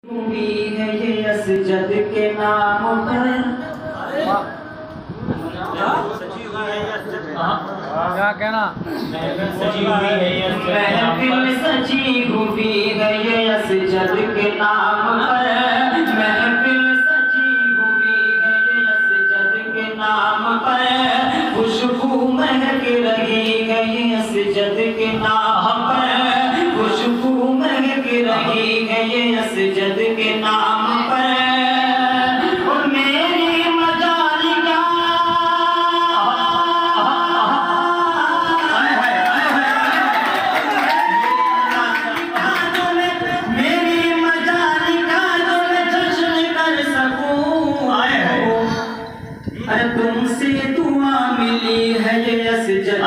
भी है ये असजद के नाम पर। क्या कहना? महफिल सजी हुई है ये असजद के नाम पर। महफिल सजी हुई है ये असजद के नाम पर। खुशबू महक रही है ये असजद के नाम पर। खुशबू महक रही है ये असजद के नाम पर। और मेरी मजालिका मेरी मजालिका जो मैं जश्न कर सकूं। अरे तुमसे दुआ मिली है ये असजद।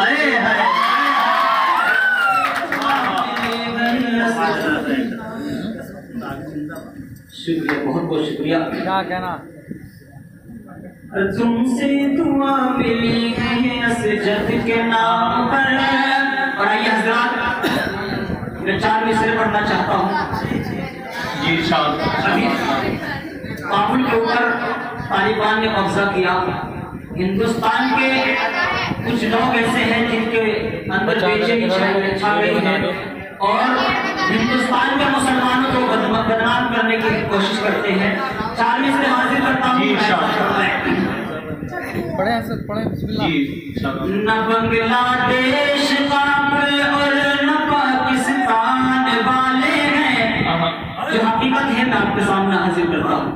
शुक्रिया, बहुत बहुत शुक्रिया। क्या कहना? तुमसे दुआ मिली है ये असजद के नाम पर। और आइए हज़रात, मैं 4 मिसरे पढ़ना चाहता हूँ। जी अभी काबुल के ऊपर तालिबान ने कब्जा किया। हिंदुस्तान के कुछ लोग ऐसे हैं जिनके अंदर बेचैनी छा गई है और हिंदुस्तान में मुसलमानों को बदनाम करने की कोशिश करते हैं। 4 मिसरे हाजिर करता हूँ। पढ़े सर, पढ़े बिस्मिल्लाह। न बांग्लादेश काबुल और न पाकिस्तान वाले हैं। जो हकीकत है मैं आपके सामने हाजिर करता हूँ।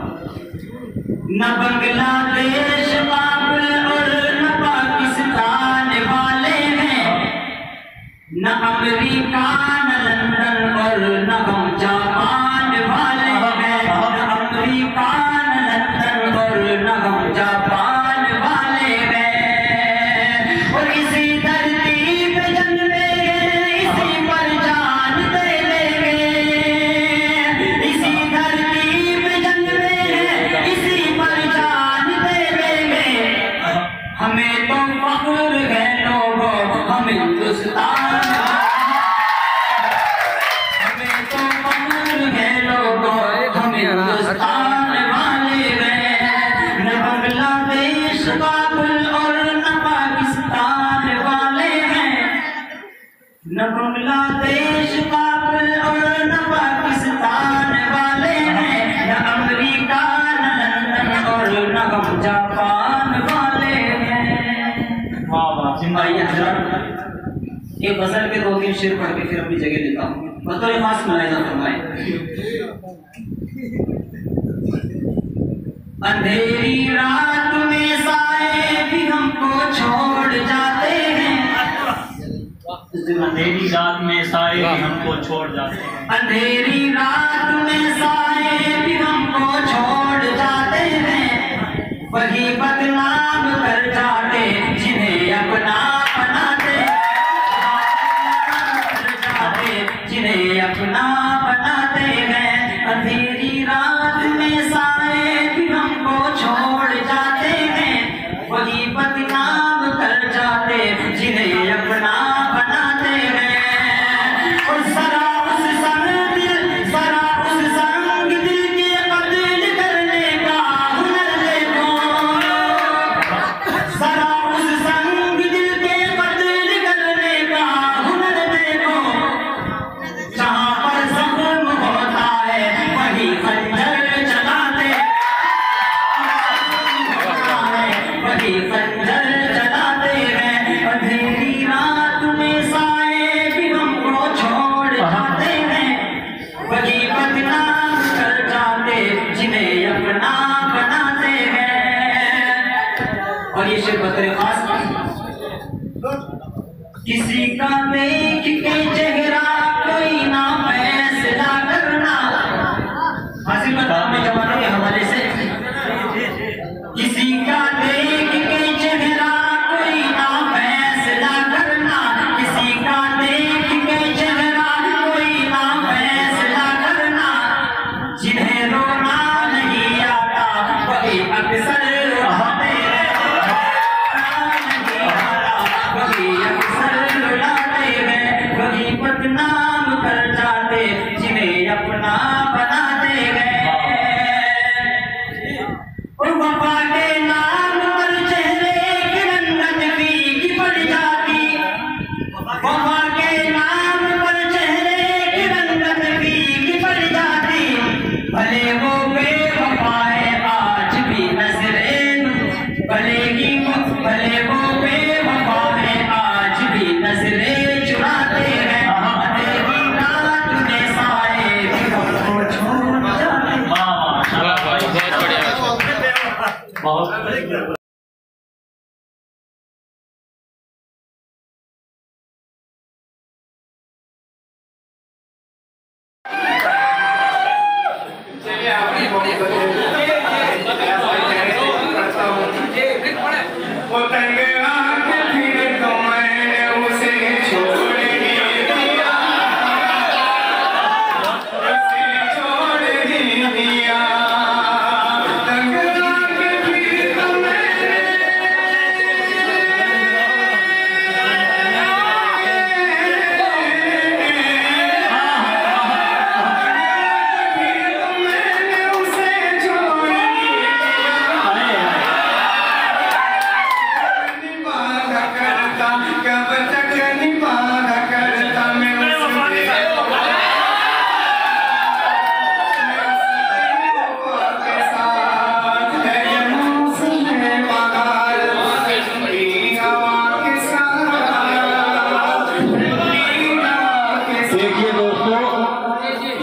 न बांग्लादेश काबुल और न पाकिस्तान वाले हैं। न अमेरिका न लंदन और न हम जापान वाले हैं। न अमेरिका न लंदन और न हम जापान वाले हैं। और इसी धरती पे जन्मे इसी पर जान दे देंगे। इसी धरती पे जन्मे इसी पर जान दे देंगे। हमें तो फख्र है लोगों हम हिंदुस्तान। हमें तो फख्र है लोगों हम हिंदुस्तान वाले हैं। न बांग्लादेश काबुल और न पाकिस्तान वाले हैं। न बांग्लादेश काबुल और न पाकिस्तान वाले हैं। न अमेरिका न लंदन और न हम जापान वाले हैं। एक गजल के 2-3 शेर पढ़ के फिर अपनी जगह लेता हूँ। बतौर खास मुलाहिजा फरमाएं। अंधेरी रात में साए भी हमको छोड़ जाते हैं। अंधेरी रात में साए भी हमको छोड़ जाते हैं। अंधेरी रात में साए भी हमको छोड़ जाते हैं। वही बदनाम कर जाते जिन्हें अपना बनाते। जिन्हें अपना बनाते हैं। अंधेरी रात में साए भी हमको छोड़ जाते हैं। वही बदनाम कर जाते जिन्हें अपना बनाते हैं। और सरा उस संग दिल के कत्ल करने का हुनर देखो। सरा उस संग दिल के कत्ल करने का हुनर देखो। जहाँ पर ज़ुल्म होता है वही खंजर चलाते। वही खंजर चलाते हैं। अंधेरी रात में साए भी हमको छोड़ जाते हैं। वही बदनाम कर जाते जिन्हें अपना बनाते हैं। और ये शेर बतौर खास किसी का देख के चेहरा कोई ना फैसला करना। हासिल बताओ में जमाने के हवाले से। किसी का देख के चेहरा कोई ना फैसला करना। किसी का देख के चेहरा कोई ना फैसला करना। जिन्हें रोना नहीं आता वही अक्सर रोते हैं। वही अक्सर रुलाते हैं। वही वो तंग आके फिर तो मैंने उसे छोड़ ही दिया, उसे छोड़ ही दिया। तंग आके फिर तो मैंने उसे छोड़ ही निभाया करता, कब तक निभाया करता मैं उसके साथ। है ये मौसम है बहार, ठंडी हवा के साथ, ठंडी हवा के साथ। देखिए दोस्तों,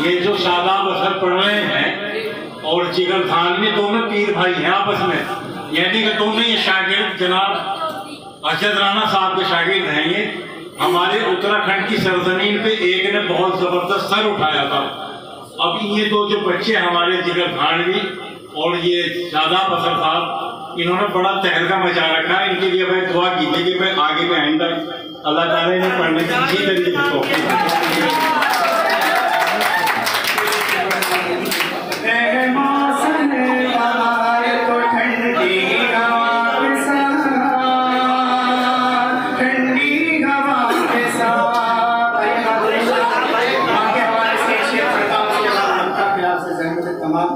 ये जो शादाब असर पढ़ रहे हैं और जिगर खान में दोनों पीर भाई हैं आपस में, यानी कि दोनों ये शागिर्द जनाब अरशद राणा साहब के शागिर्द हैं। ये हमारे उत्तराखंड की सरजमीन पे एक ने बहुत जबरदस्त सर उठाया था। अब ये दो जो बच्चे हमारे जिगर खानवी और ये शादाब असर साहब, इन्होंने बड़ा तहलका मचा रखा है। इनके लिए मैं दुआ कीजिए कि मैं आगे में आइंदा अल्लाह ताला इन्हें पढ़ने की इसी तरीके से तौफीक दे। है मौसम है बहार तो ठंडी हवा के साथ, ठंडी हवा के साथ। आगे हमारे से शेर पढ़ता हूँ, उसके बाद आपका प्यार से ज़हमत तमाम।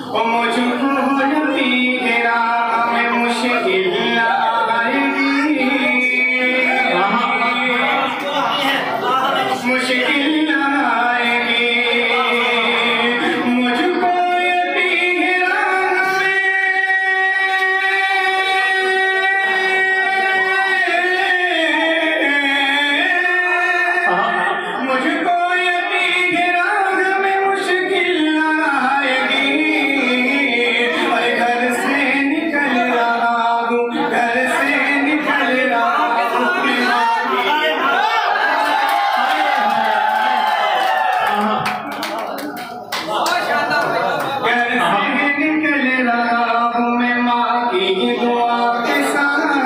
ओ मुझको यकी घेरा में मुश्किल आएगी, मुश्किल आएगी। मुझको यकी घेरा मुझको यकी घेरा में मुश्किल आएगी। और घर से निकल रहा हूँ, घर से निकल रहा हूँ। घर से निकल रहा हूँ मैं माँ की दुआ के साथ,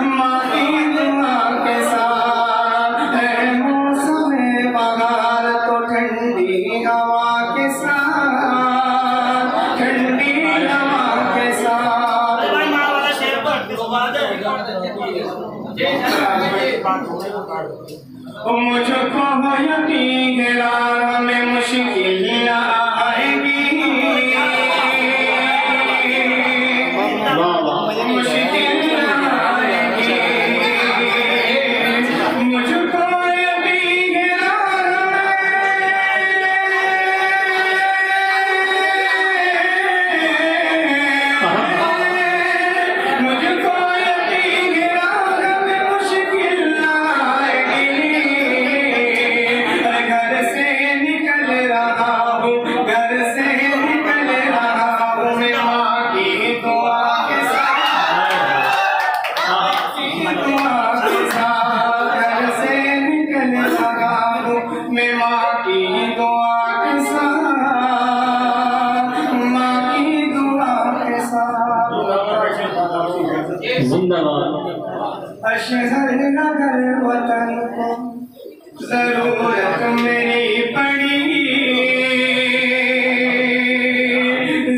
माँ की दुआ के साथ। है मौसम बहार तो ठंडी हवा के साथ, ठंडी हवा के साथ। ओ मुझको यकीन राह में मुश्किल आएगी, मुश्किल आएगी। मुझको यकीन मुझको यकीन राह में मुश्किल आएगी। घर से निकल रहा हूँ, घर से निकल रहा हूँ मैं माँ की दुआ के साथ, दुआ के साथ। घर से निकल रहा हूँ मैं माँ की दुआ के साथ, माँ की दुआ के साथ। जिंदाबाद। अशहर नगर वतन को जरूरत मेरी पड़ी,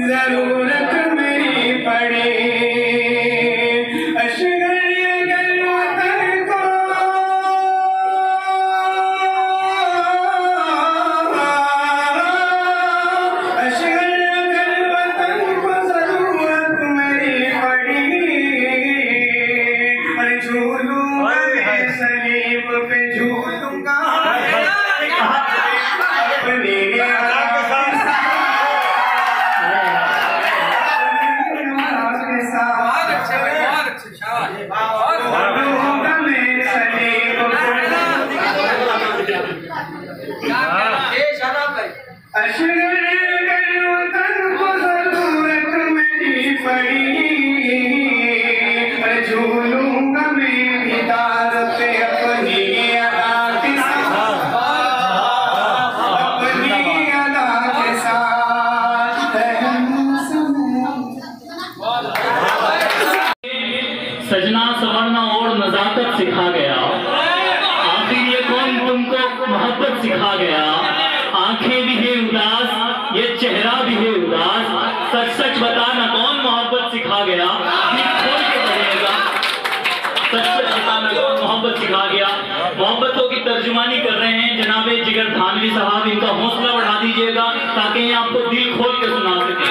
जरूरत मेरी पड़ी। अशहर नगर वतन को अशहर नगर वतन को जरूरत मेरी पड़ी। अरे झूलूंगा मैं सलीब पे, झूलूंगा अपने के साथ। झूलूंगा मैं सलीब पे। अशहर नगर वतन को जरूरत मेरी पड़ी। झूलूंगा मैं दीदार पे अपनी अदा के साथ, अपनी अदा के साथ। पढ़ना और नजाकत सिखा गया? आखिर ये कौन तुमको मोहब्बत सिखा गया? आंखें भी है उदास, ये चेहरा भी है उदास, सच सच बताना कौन मोहब्बत सिखा गया? खोल के पढ़िएगा, सच सच बताना कौन मोहब्बत सिखा गया? मोहब्बतों की तर्जुमानी कर रहे हैं जनाबे जिगर थानवी साहब, इनका हौसला बढ़ा दीजिएगा ताकि ये आपको दिल खोल के सुना सके।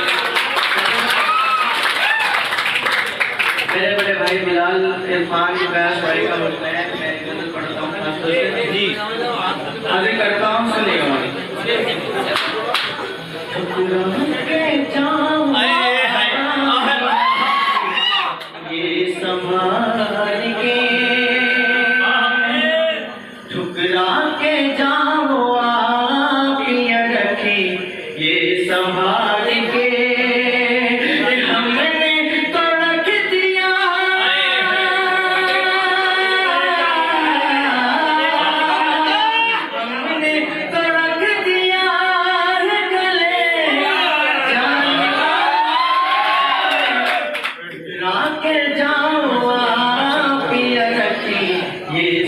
मेरे बड़े भाई बिलाल इरफान बैस भाई का मुल्क है, मैं गजल पढ़ता हूँ जी, आगे करता हूँ, सुनिएगा। ये संभाल के ठुकरा के जाओ आप ये रखी, ये संभाल के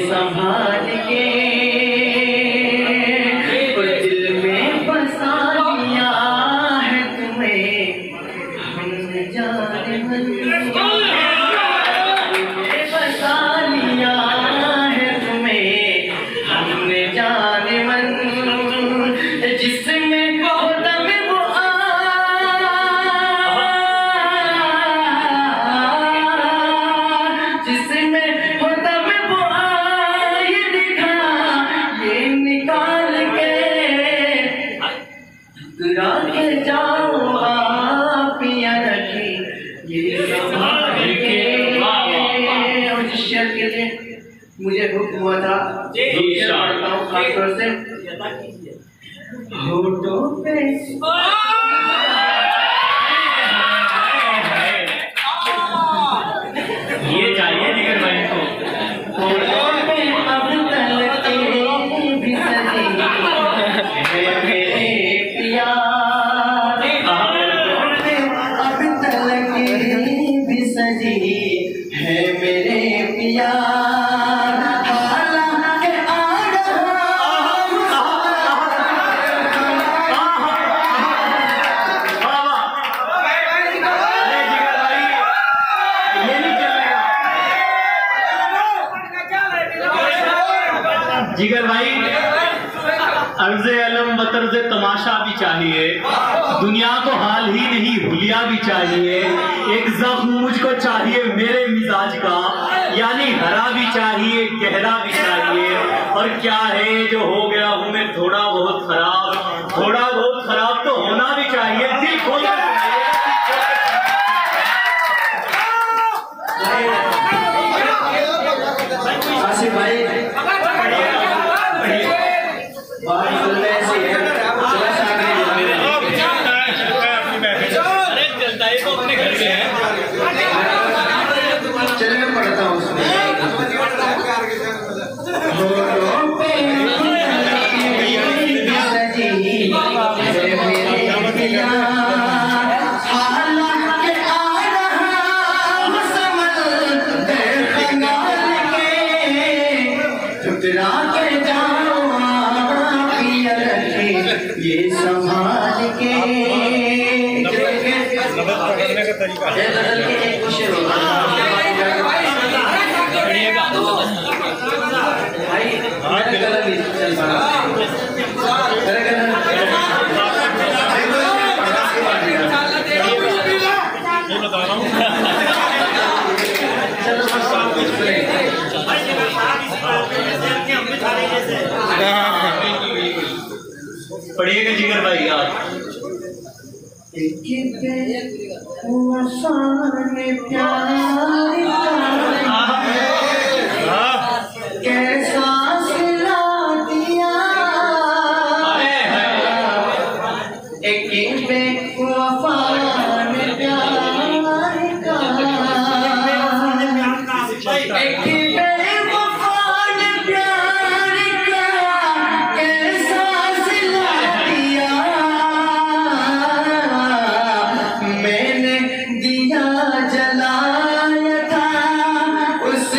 संभाल के दिल में बसा लिया है तुम्हें हमने, जाने मन में बसा लिया है तुम्हें हमने, जाने मन जिसमें दम वो जिसमें के जाओ आप पिया रखी, ये संभाल के। और जिस शेर के लिए मुझे हुक्म हुआ था पढ़ता हूँ खासतौर से, होठों पे ये चाहिए जिगर भाई को। होठों पे अब तलक भी सजी है मेरे पिया, अब तलक भी सजी है मेरे पिया, जिगर भाई अर्ज़े अलम बतर्ज़े तमाशा भी चाहिए, दुनिया को हाल ही नहीं हुलिया भी चाहिए, एक जख्म मुझको चाहिए मेरे मिजाज का, यानी हरा भी चाहिए गहरा भी चाहिए, और क्या है जो हो गया हूँ मैं थोड़ा बहुत खराब तो होना भी चाहिए, दिल खोल आसिफ भाई चलिए मैं पढ़ता हूँ उसमें। ये संभाल के बदल के एक शेर होगा भाई, मेरा गला भी चल पड़ा, मेरा पढ़िएगा जिगर भाई यार। कैसा सिला दिया एक बेवफा ने प्यार का, एक बेवफा ने प्यार का कैसा सिला दिया, मैंने दिया जलाया था उस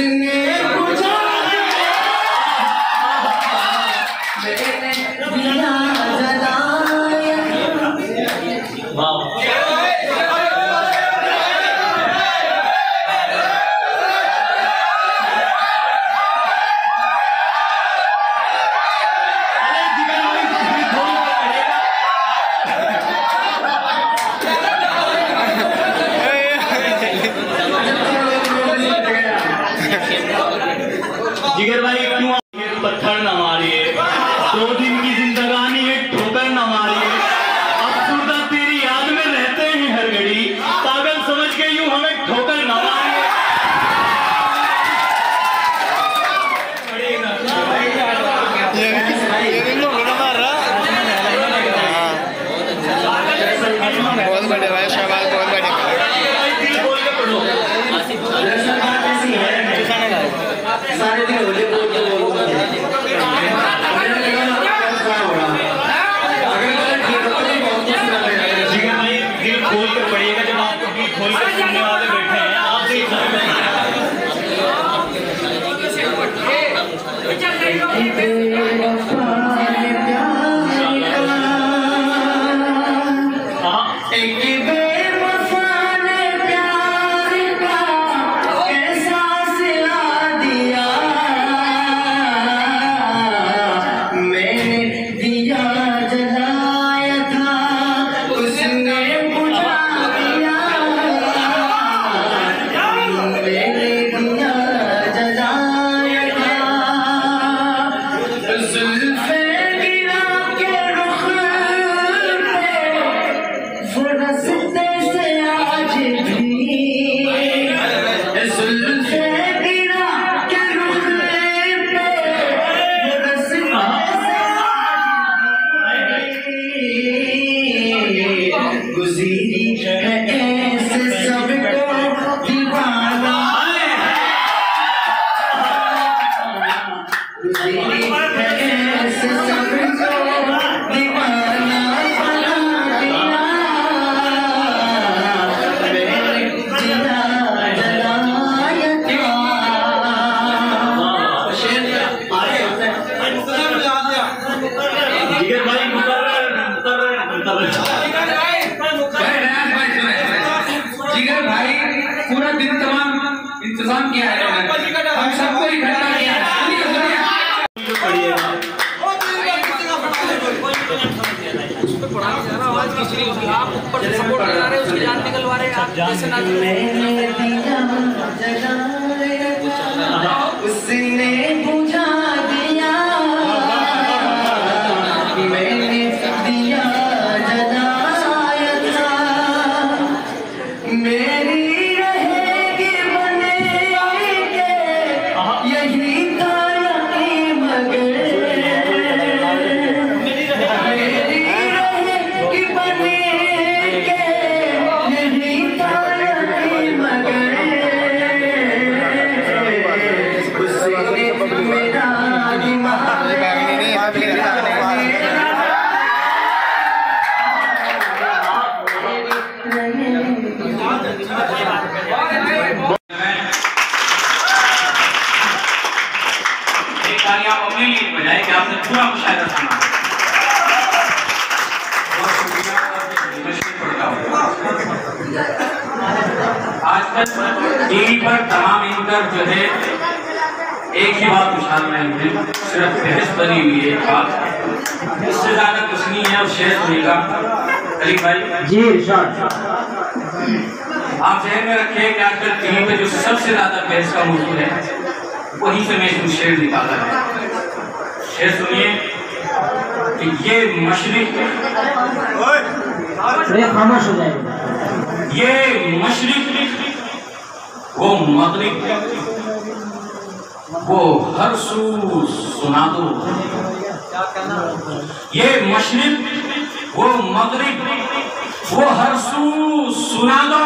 जिगर भाई क्यों पत्थर न मारिए, 2 दिन की जिंदगानी है ठोकर न मारिए, अफसुर्दा तेरी याद में रहते हैं हर घड़ी, पागल समझ के यूं हमें ठोकर न मारिए। बहुत बढ़िया भाई, शाबाश, बहुत बढ़िया। सारे दिन होले बोल जिगर भाई दिल खोल कर पढ़िएगा, जब आपको दिल खोल कर सुनने वाले बैठे हैं आप देख सकते हैं। जिगर भाई पूरा दिन तमाम इंतजाम किया है इन्होंने, हम सबको इकट्ठा किया है। आप ऊपर से सपोर्ट करा रहे, उसकी जान निकलवा रहे, आप कैसे ना उसने बुझा दिया, मैंने दिया जलाया था, मेरी रहेगी बने के यही था यकीन, मगर मेरी रहेगी बने के यही था यकीन, मगर मेरा दिमाग तालियां अपने लिए बजाए कि आपने पूरा मुशायरा सुना। बहुत शुक्रिया, आजकल टीवी पर तमाम एंकर जो है एक ही बात उछाल रहे हैं, सिर्फ बहस बनी हुई है बात, इससे ज्यादा कुछ नहीं है। और शेर सुनिएगा अली भाई जी, इरशाद। आप जहन में रखिए कि आजकल टीवी पे जो सबसे ज्यादा बहस का मौजूद है, वहीं से मैं इसमें शेर निकाला है। शेर सुनिए कि ये मशरिक, खामोश हो जाएगा, ये मशरिक, वो मगरिब, वो हर सू सुना दो। ये मशरिक, वो मगरिब, वो हर सू सुना दो,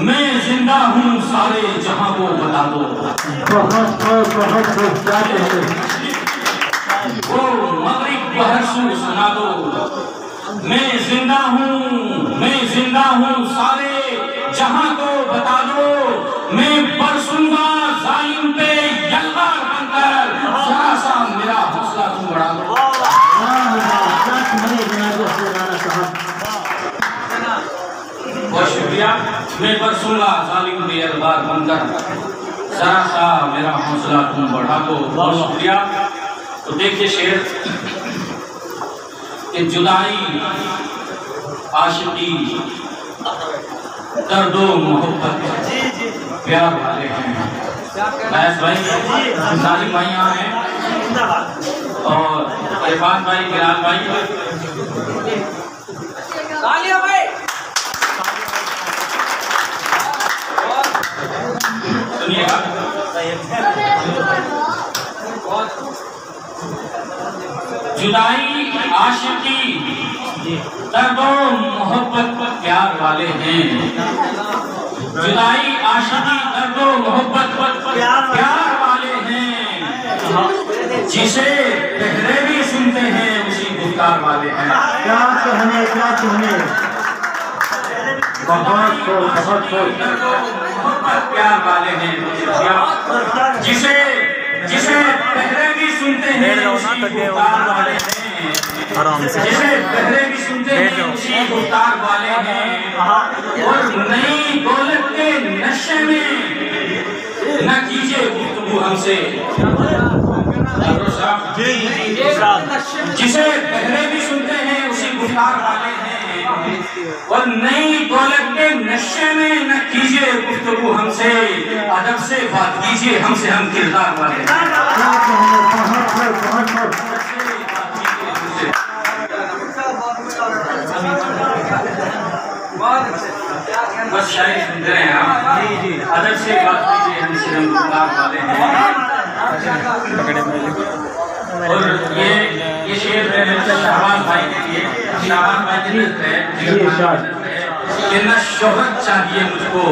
मैं जिंदा हूँ सारे जहां को बता दो। वो मगरिब वो हर सू सुना दो, मैं जिंदा हूँ सारे जहां को बता दो, मैं बरसूंगा जालिम पे यलगार बनकर, जरा सा मेरा हौसला तुम बढ़ा दो। बहुत शुक्रिया, मैं बरसूंगा जालिम पे यलगार बनकर, जरा सा मेरा हौसला तुम बढ़ा दो। बहुत शुक्रिया। तो देखिए शेर कि जुदाई, आशिकी, दर्दो मोहब्बत प्यार वाले हैं, महेश भाई, साजिद भाई यहाँ हैं और इरफान भाई, बिलाल भाई। तालियां भाई। सुनिएगा, जुदाई आशिकी दर्दो मोहब्बत प्यार वाले हैं। जुदाई आशिकी दर्दो मोहब्बत प्यार वाले हैं। जिसे पहले भी सुनते हैं उसी गुफ्तार वाले हैं। क्या कहने, क्या कहने। बहुत मोहब्बत प्यार वाले हैं। जिसे जिसे पहले भी सुनते हैं उसी गुफ्तार वाले हैं। जिसे पहले भी सुनते हैं उसी गुफ्तार वाले हैं। और नई दौलत के नशे में न कीजिए गुफ्तगू हमसे। जिसे पहले भी सुनते हैं उसी गुफ्तार वाले हैं। और नई दौलत के नशे में न कीजिए गुफ्तगू हमसे। अदब से बात कीजिए हमसे, हम किरदार वाले हैं। बस शायरी सुनते रहे आप। अदब से बात कीजिए हमसे, हम किरदार वाले हैं। और ये शेर शाहबाज भाई के लिए, शाहबाज भाई के लिए कि न शोहरत चाहिए मुझको,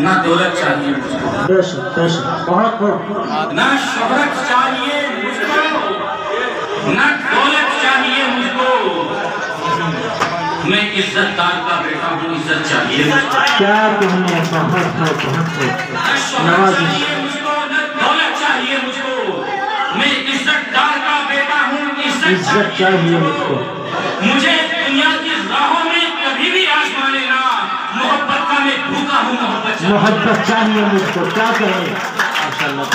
न दौलत चाहिए मुझको। न शोहरत चाहिए मुझको, न दौलत चाहिए मुझको। मैं इज्जतदार का बेटा हूँ, इज्जत चाहिए मुझको। क्या कहने। न शोहरत चाहिए मुझको, न दौलत चाहिए मुझको। मैं इज्जतदार का बेटा हूँ, इज्जत चाहिए मुझको। मुझे दुनिया की राहों में कभी भी आजमाने ना। मोहब्बत का मैं भूखा हूँ, मोहब्बत चाहिए मुझको। क्या कहें। माशाल्लाह,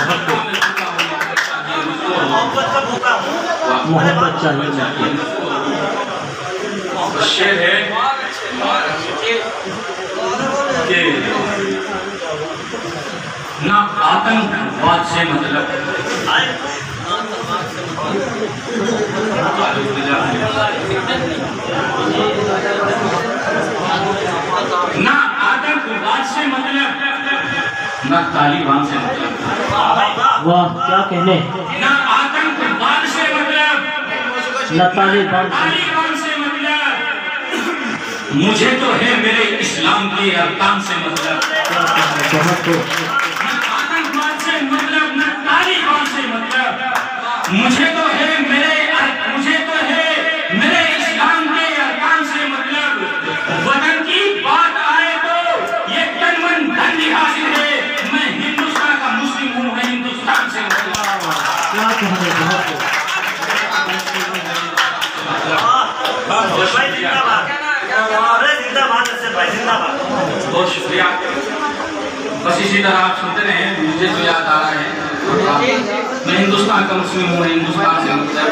मोहब्बत चाहिए मुझको। शेर है कि ना आतंकवाद से मतलब, ना आतंकवाद से मतलब, ना तालिबान से मतलब। वाह, क्या कहने। ना आतंकवाद से मतलब, न तालिबान से मतलब। मुझे तो है मेरे इस्लाम के अरकान से मतलब। न आतंकवाद से मतलब, न तालिबान से मतलब। मुझे तो है मेरे इस्लाम के अरकान से मतलब। वतन की बात आए तो ये तन मन धन भी हासिल है। मैं हिंदुस्तान का मुस्लिम हूँ, मैं हिंदुस्तान से मतलब। क्या कहने। बहुत शुक्रिया। बस इसी तरह आप सुनते रहे। मुझे तो याद आ रहा है, मैं हिंदुस्तान का मुस्लिम हूँ, हिंदुस्तान से मतलब।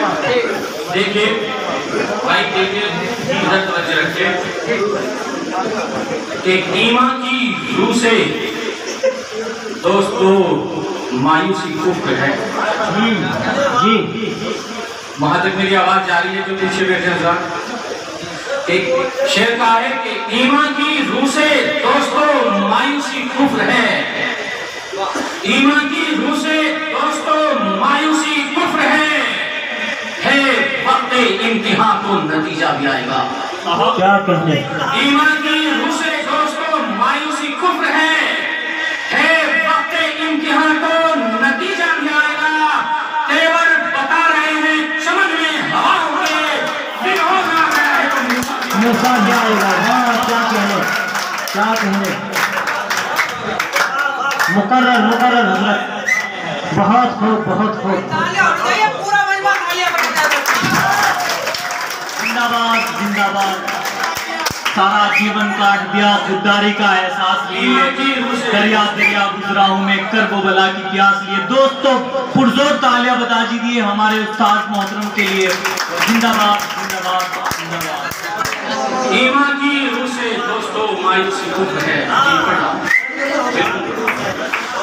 देखिए भाई, देखिए इधर तवज्जो रखिए कि ईमान की रूह से दोस्तों मायूसी कुफ्र है। जी, वहां तक मेरी आवाज जा रही है जो पीछे बैठे हैं साहब। एक शेर का है कि ईमान की रूह से दोस्तों मायूसी कुफ्र है। ईमान की रूह से दोस्तों मायूसी कुफ्र है। वक्त इम्तिहान को नतीजा भी आएगा। क्या कहने। ईमान की रूह से दोस्तों मायूसी कुफ्र है। वक्त इम्तिहान को नतीजा भी आएगा। तेवर बता रहे हैं समझ में हवा हुए, विरोध आ गया है तो मूसा जाएगा। हाँ, क्या कहने, क्या कहने। मुकर्रर हजरत। बहुत खूब, बहुत खूब। पूरा मजमा तालियां जिंदाबाद, जिंदाबाद। सारा जीवन काट दिया, खुददारी का एहसास लिए, दरिया गुजरा हूँ मैं, कर्ब बला की प्यास लिए। दोस्तों पुरजोर तालियां बता दीजिए हमारे उस्ताद मोहतरम के लिए। जिंदाबाद, जिंदाबाद, जिंदाबाद। ईमान की रूह से दोस्तों मायूसी कुफ्र है।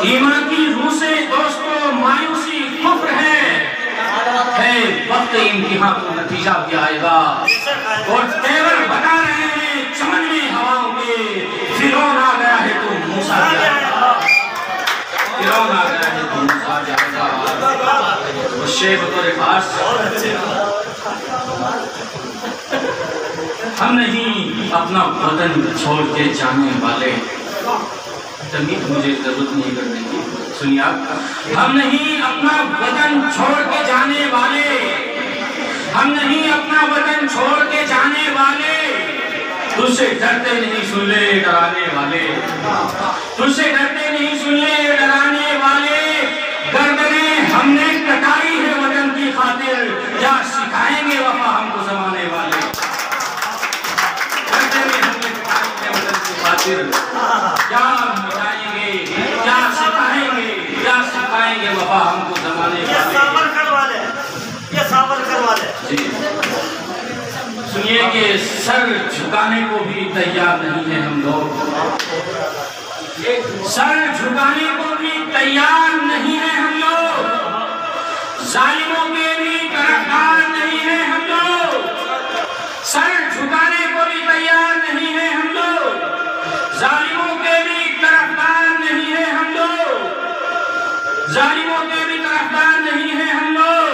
ईमान की रूह से दोस्तों मायूसी कुफ्र है वक्त इम्तिहान को नतीजा भी आएगा। और तेवर बता रहे हैं चमन में हवाओं के, फिरौन आ गया है तो मूसा जाएगा, फिरौन आ गया है तो मूसा जाएगा। और शेख बतौर खास हम नहीं अपना वतन छोड़ के जाने वाले, तमीज़ मुझे जरूरत नहीं करने की, सुनिए आप। हम नहीं अपना वतन छोड़ के जाने वाले, हम नहीं अपना वतन छोड़ के जाने वाले, तुझसे डरते नहीं सुन ले डराने वाले, तुझसे डरते नहीं सुन ले डराने वाले। गर्दने हमने कटाई है वतन की खातिर, क्या सिखाएंगे वफा हमको जमाने वाले। गर्दने हमने कटाई है वतन की खातिर, क्या मिटाएंगे, क्या सिखाएंगे, क्या सिखाएंगे वफा हमको जमाने वाले। ये सावरकर वाले जी सुनिए कि सर झुकाने को भी तैयार नहीं है हम लोग, सर झुकाने को भी तैयार नहीं है हम लोग, जालिमों के भी तरफदार नहीं है हम लोग, सर झुकाने को भी तैयार नहीं है हम लोग, जालिमों के भी तरफदार नहीं है हम लोग, जालिमों के भी तरफदार नहीं है हम लोग।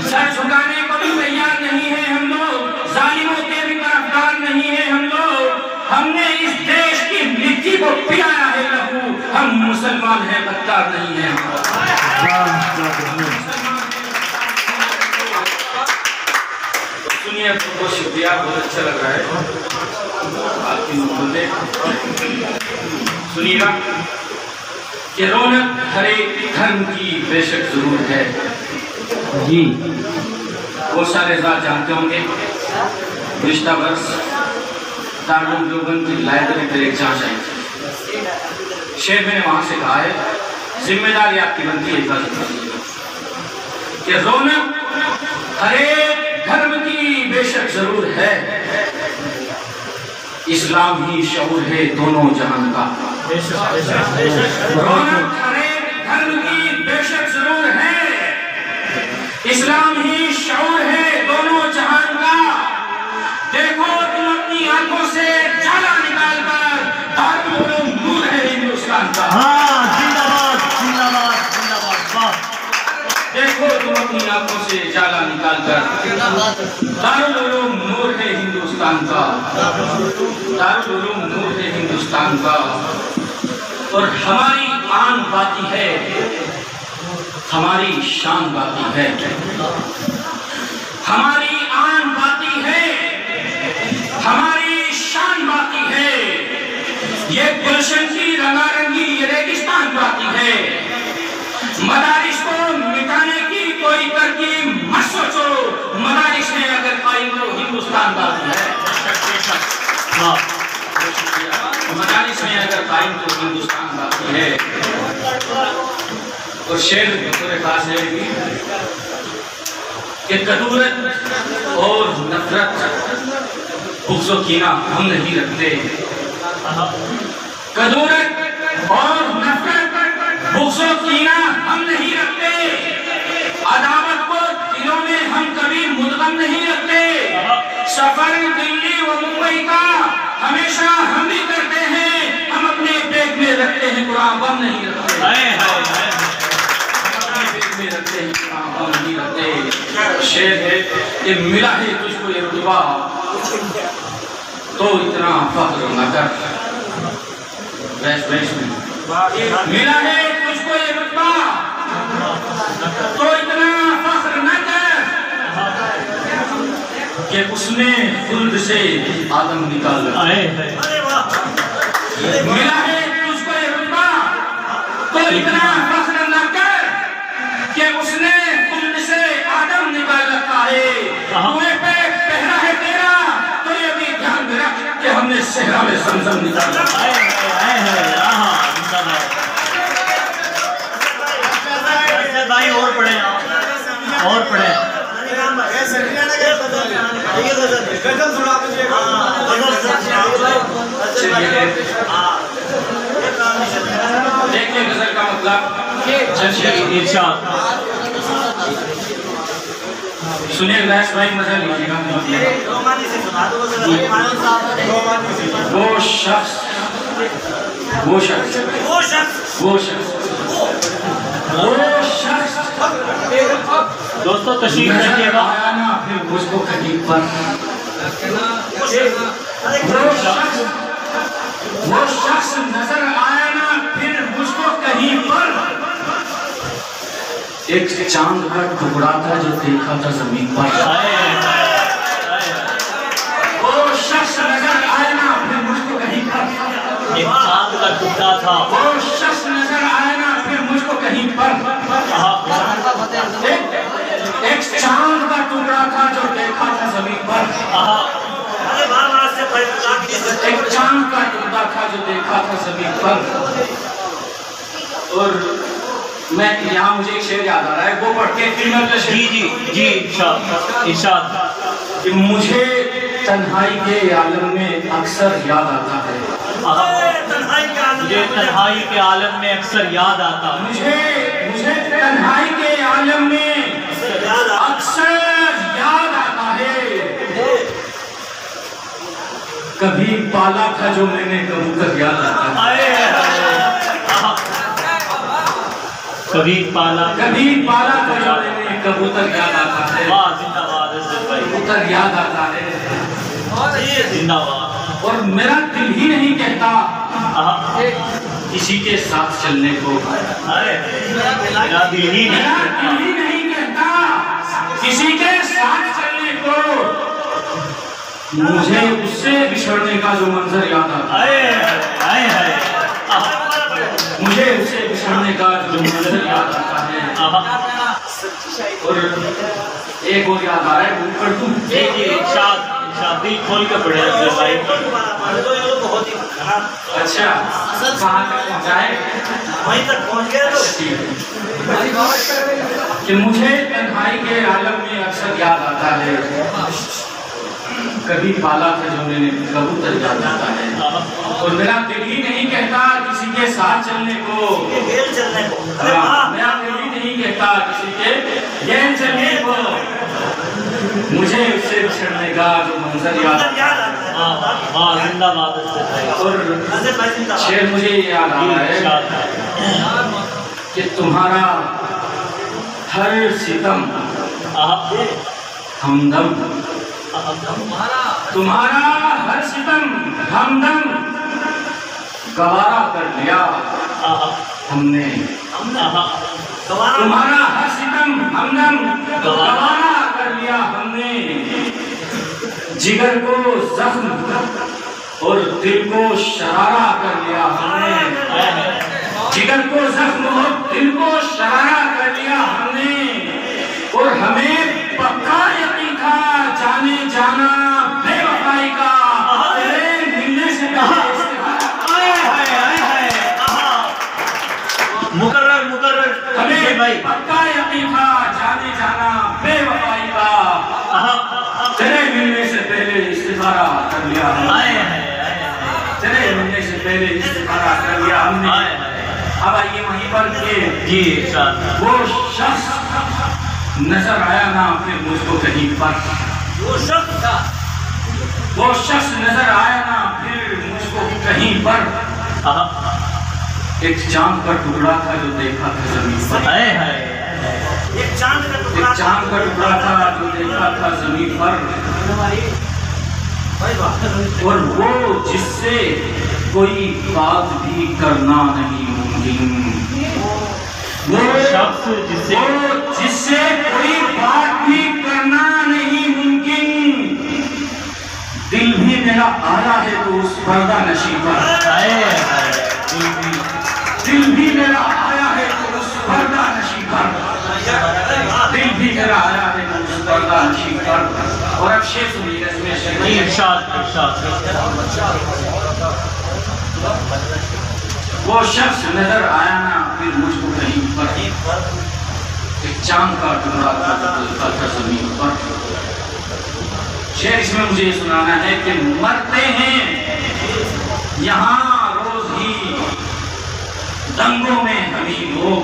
सर झुकाने को भी तैयार नहीं है हम लोग, जालिमों के भी तरफदार नहीं है हम लोग। हमने इस देश की मिट्टी को पिलाया है लहू, हम मुसलमान हैं गद्दार नहीं है। तो सुनिए, बहुत शुक्रिया, बहुत अच्छा लग रहा है आपकी मोहब्बतें। सुनिएगा कि रौनक हर एक धर्म की बेशक जरूर है जी। वो सारे ज़ात जानते होंगे गुज़िश्ता वर्ष दारुल देवबंद की लाइब्रेरी पर एक जांच आई थी। शेख ने वहां से कहा है जिम्मेदारी आपकी बनती है कि रौनक हर एक धर्म की बेशक जरूर है, इस्लाम ही शऊर है दोनों जहान का। रौनक हर एक धर्म की बेशक जरूर है, इस्लाम ही शऊर है दोनों जहान का। देखो तुम अपनी आंखों से जाला निकाल कर, दारुल उलूम नूर है हिंदुस्तान का। जिंदाबाद जिंदाबाद जिंदाबाद। देखो तुम अपनी आंखों से जाला निकाल कर, दारुल उलूम नूर है हिंदुस्तान का, दारुल उलूम नूर है हिंदुस्तान का। और हमारी आन बाती है, हमारी शान बाती है, हमारी आन बाती है, हमारी शान बाती है। ये गुलशन की रंगारंगी ये रेगिस्तान बाती है। मदारिस को मिटाने की कोई तरकीब मत सोचो, मदारिस में अगर कायम तो हिंदुस्तान बाती है। मदारिस में अगर कायम तो हिंदुस्तान बाती है। और शेर बतौर खास है कि कदूरत और नफरत बुग़्ज़ कीना हम नहीं रखते, कदूरत और नफरत बुग़्ज़ कीना हम नहीं रखते, अदावत को दिलों में हम कभी मुद्गम नहीं रखते। सफर दिल्ली व मुंबई का हमेशा हम ही करते हैं, हम अपने बैग में रखते हैं कुरान, बम नहीं रखते, में रखते हैं कुरान, बम नहीं रखते। शेर है कि मिला है तुझको ये रुतबा तो इतना फख्र न कर, मिला है तुझको ये रुतबा तो इतना फख्र न कर कि उसने खुल्द से आदम निकाला। मिला है तुझको ये रुतबा तो इतना फख्र न कर कि उसने खुल्द से आदम निकाल रखा है। कुएं पे पहरा है तेरा तो ये भी ध्यान में रख कि हमने सहरा में ज़मज़म निकाला। भाई और पढ़े, और पढ़े। देखिए गजल का मतलब इरशाद सुनिए गैस भाई मजा लीजिएगा। वो शख्स दोस्तों तशरीफ रखिएगा। आया ना फिर मुझको कहीं पर वो शख्स नजर आया ना फिर मुझको कहीं पर एक चांद का टुकड़ा था जो देखा था जमीन पर। वो शख्स नजर आया ना फिर मुझको कहीं पर एक चांद का टुकड़ा था। वो शख्स नजर आया ना फिर मुझको कहीं पर एक चांद का टुकड़ा था जो देखा था जमीन पर। एक चांद का टुकड़ा था जो देखा था जमीन पर। और मैं यहाँ मुझे एक शेर याद आ रहा है, वो पढ़ के फिर मैं जी इरशाद कि मुझे तन्हाई के आलम में अक्सर याद आता है। मुझे तन्हाई के आलम में अक्सर याद आता है। मुझे तन्हाई के आलम में अक्सर याद आता है। कभी पाला था जो मैंने कबूतर याद आता है। कभी पाला था जो मैंने कबूतर याद आता है। वाह जिंदाबाद भाई, कबूतर याद आता है जिंदाबाद। और मेरा दिल ही नहीं कहता किसी के साथ चलने को। मेरा दिल ही नहीं कहता किसी के साथ चलने को। मुझे उससे बिछड़ने का जो मंजर याद आता है। मुझे उससे बिछड़ने का जो मंजर याद आता है। और एक और याद आ रहा है, ऊपर तुम इरशाद दिल खोल के पढ़े भाई। अच्छा कहाँ तक पहुँचाए? वहीं तक पहुँच गए तो कि मुझे तन्हाई के आलम में अक्सर याद आता है। कभी पाला था जो मैंने कबूतर याद आता है। और मेरा दिल ही नहीं कहता किसी के साथ चलने को। मेरा दिल ही नहीं कहता किसी के गेल चलने को। मुझे उससे बिछड़ने का जो मंजर याद आता है। जिंदाबाद। और शेर मुझे याद आ रहा है कि तुम्हारा हर सितम हमदम, तुम्हारा हर सितम हमदम गवारा कर लिया हमने। तुम्हारा हर सितम हमदम गवारा कर लिया हमने। जिगर को जख्म और दिल को शरारा कर लिया हमने। जिगर को जख्म और दिल को शरारा कर लिया हमने। और हमें पक्का यकीन था जाने जाना बेवफाई का। मिलने से मुकर्रर हमें भाई पक्का यकीन था जाने जाना बेवफाई का। तेरे मिलने से पहले इस्तिखारा कर लिया हमने। तेरे मिलने से पहले इस्तिखारा कर लिया हमने। अब आइए वहीं पर जी वो शख्स नजर आया ना फिर मुझको कहीं पर। वो शख्स नजर आया ना फिर मुझको कहीं पर। एक चांद का टुकड़ा था जो देखा था जमीन पर। एक चांद का टुकड़ा था जो देखा था जमीन पर। और वो जिससे कोई बात भी करना नहीं मुमकिन। वो शख्स जिससे कोई बात भी करना नहीं मुमकिन। दिल भी मेरा आया है तो उस पर्दा नशी पर। दिल भी मेरा आया है तो उस पर्दा नशी पर। दिल भी मेरा आया है तो उस पर्दा नशी पर। और अब शेर सुनिए इसमें इरशाद। वो शख्स नजर आया ना फिर मुझको कहीं पर। एक चांद का टुकड़ा था जमीन पर। शेर इसमें मुझे सुनाना है कि मरते हैं यहाँ रोज ही दंगों में हमी लोग,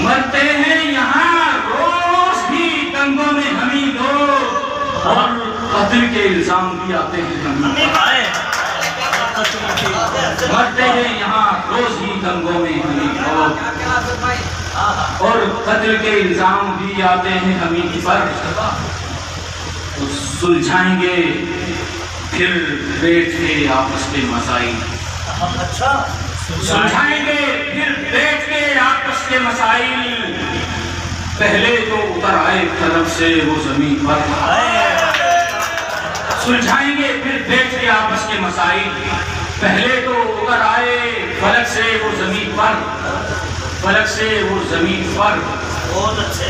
मरते हैं यहाँ रोज ही दंगों में हमी लोग, और कत्ल के इल्जाम भी आते हैं हमी, मरते हैं यहाँ रोज ही दंगों में हमी लोग, और कत्ल के इल्जाम भी आते हैं हमी पर। तो सुलझाएंगे फिर बैठ के आपस के मसाइल, सुलझाएंगे फिर बैठ के आपस के मसाइल, पहले तो उतर आए तरफ से वो जमीन पर, सुलझाएंगे फिर बैठ के आपस के मसाइल, पहले तो उतर आए फलक से वो जमीन पर, फलक से वो जमीन पर। बहुत अच्छे।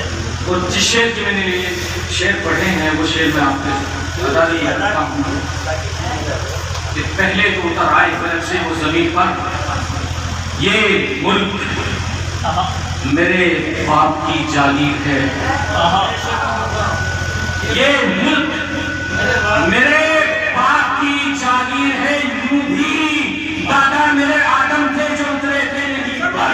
और जिस शेर की मैंने ये शेर पढ़े हैं वो शेर मैं आपको बता दिया हूँ कि पहले तो उतर आए फलक से वो जमीन पर, ये मुल्क मेरे बाप की जागीर है, ये मुल्क मेरे बाप की जागीर है, यूं भी दादा मेरे आदम थे जो उतरे थे नहीं पर।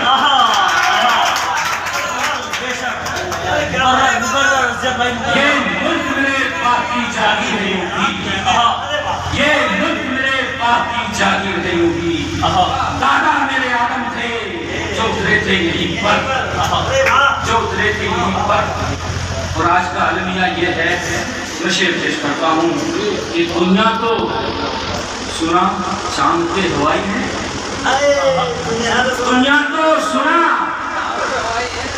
ये मुल्क मेरे बाप की जागीर है यूं भी, ये मुल्क मेरे बाप की जागीर है यूं भी, दादा मेरे आदम थे जो उतरे थे यहीं पर, जो उतरे थे यहीं पर। और आज का अलमिया ये है, मैं शेर पेश करता हूँ कि दुनिया तो सुना चांद के हवाई है, दुनिया तो सुना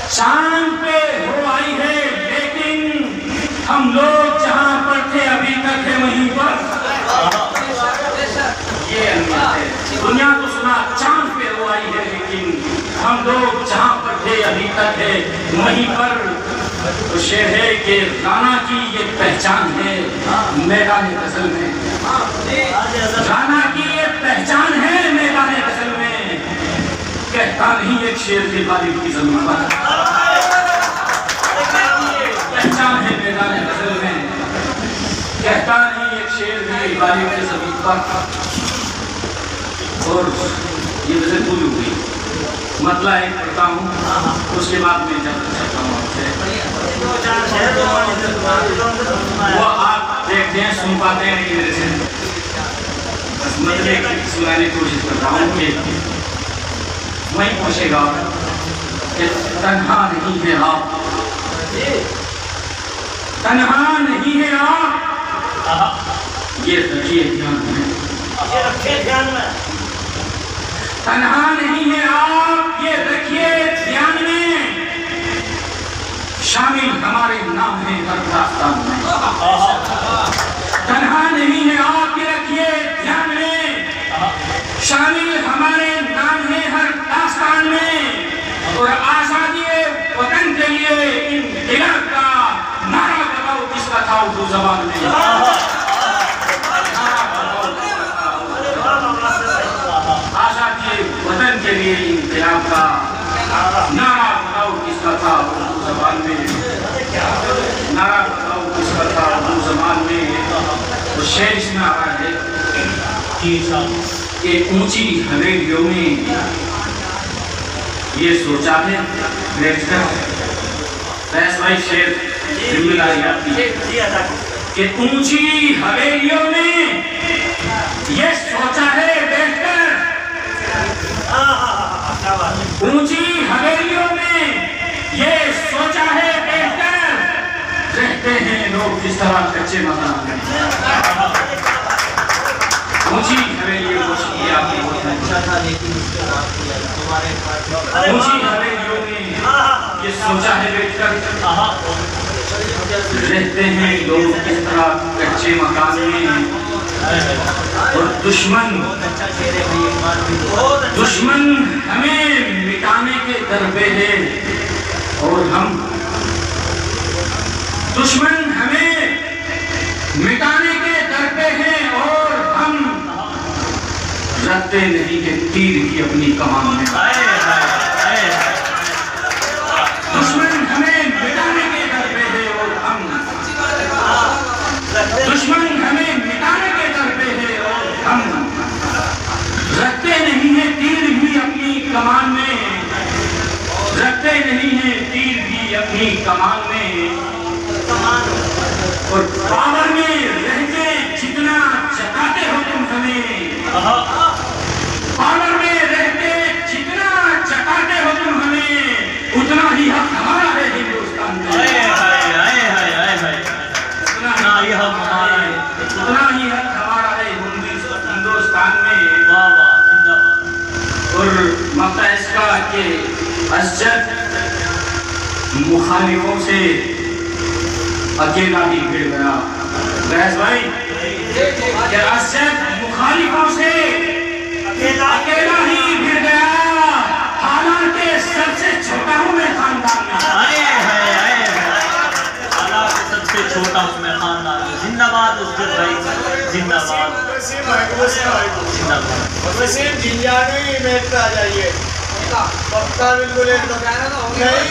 चांद पे हो आई है, लेकिन हम लोग जहाँ पर थे अभी तक है वहीं पर। ये अलमिया है, दुनिया तो सुना चांद पे हो आई है, लेकिन हम लोग जहाँ पर थे अभी तक है वहीं पर। तो शेर है कि राना की ये पहचान है मैदान गजल में, राना की ये पहचान है मैदान गजल में, कहता नहीं एक शेर के गालिब की जमीन पर, पहचान है मैदान गजल में, कहता नहीं एक शेर के गालिब की जमीन पर। और ये गजल पूरी हुई, मतलब एक पढ़ता हूँ उसके बाद में जब सकता हूँ वो आप देखते हैं सुन पाते हैं नहीं मेरे से, बस मतलब सुनाने की कोशिश करता हूँ कि वही पूछेगा कि तन्हा नहीं है आप, तन्हा नहीं है आप, ये रखिए ध्यान में, ये रखिए ध्यान में, तन्हा नहीं है आप ये रखिए ध्यान में, शामिल हमारे नाम है हर दास्तान में, तन्हा नहीं है आप ये रखिए ध्यान में, शामिल हमारे नाम है हर दास्तान में। और आजादी वतन के लिए इनकलाब का नारा बताओ किसका था उर्दू जबान में, आजादी वतन के लिए इनकलाब का नारा बताओ किसका था उर्दू जबान में, नारा बताओ किसका था उर्दू जबान में। तो शेर इसमें आ रहा है कि ऊंची हवेलियों में ये सोचा है बैठकर, बहस भाई शेर जिम्मेदारी आपकी, कि ऊंची हवेलियों में ये सोचा है बैठकर, ऊंची हवेलियों में ये सोचा है बैठकर, रहते हैं लोग किस तरह कच्चे मकान में, ऊंची हवेलियों की आपकी ऊंची हवेलियों में ये सोचा है बैठकर, रहते हैं लोग किस तरह कच्चे मकान में। और दुश्मन हमें मिटाने के दर पे है, और हम दुश्मन हमें मिटाने के दर पे है, और हम रखते नहीं के तीर की अपनी कमान में, मुखालिफों से अकेला ही भिड़ गया। गैस भाई, ये असद मुखालिफों से अकेला ही भिड़ गया। हालांकि सबसे छोटा हूँ मैं खानदान में। हालांकि सबसे छोटा हूँ मैं खानदान में। जिंदाबाद उसके भाई, जिंदाबाद जिंदाबाद। वसीम जिंजानी मैच पे आ जाइए, पक्का बिल्कुल। नहीं